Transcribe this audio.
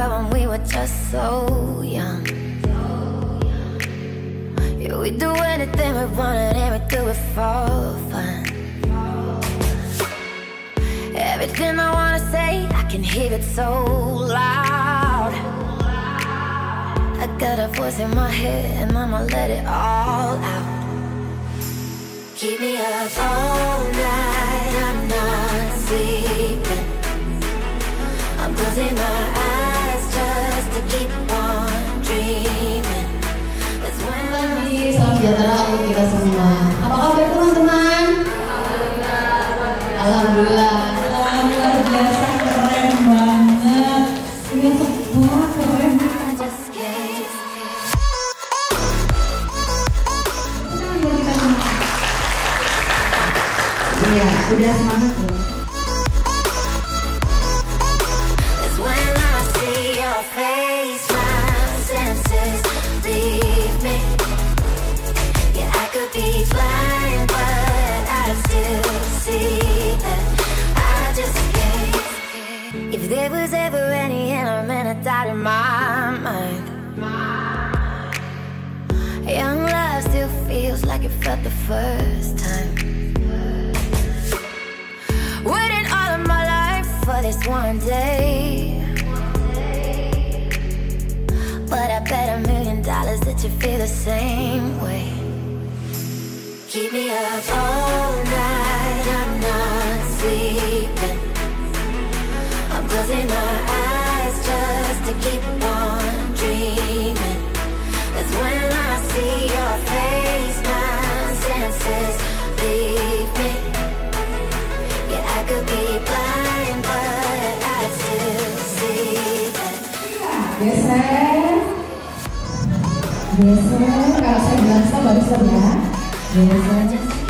remember when we were just so young. Yeah, we do anything we wanted and we do it for fun. Everything I wanna say, I can hear it so loud. I got a voice in my head and I'ma let it all out. Keep me up all night, I'm not sleeping. I'm closing my eyes just to keep on dreaming. That's when Salam sejahtera untuk kita semua. Apa kabar teman-teman? Alhamdulillah. Luar biasa, keren banget. Ini semua keren. Iya, udah semangat loh. If there was ever any element of doubt in my mind, young love still feels like it felt the first time. Waiting all of my life for this one day, but I bet $1 million that you feel the same way. Keep me up all night, I'm not sleeping. I'm closing my eyes just to keep on dreaming. That's when I see your face, my senses leave me. Yeah, I could be blind, but I still see that. Geser. Kalau saya bilang saya baru sebelah. Geser.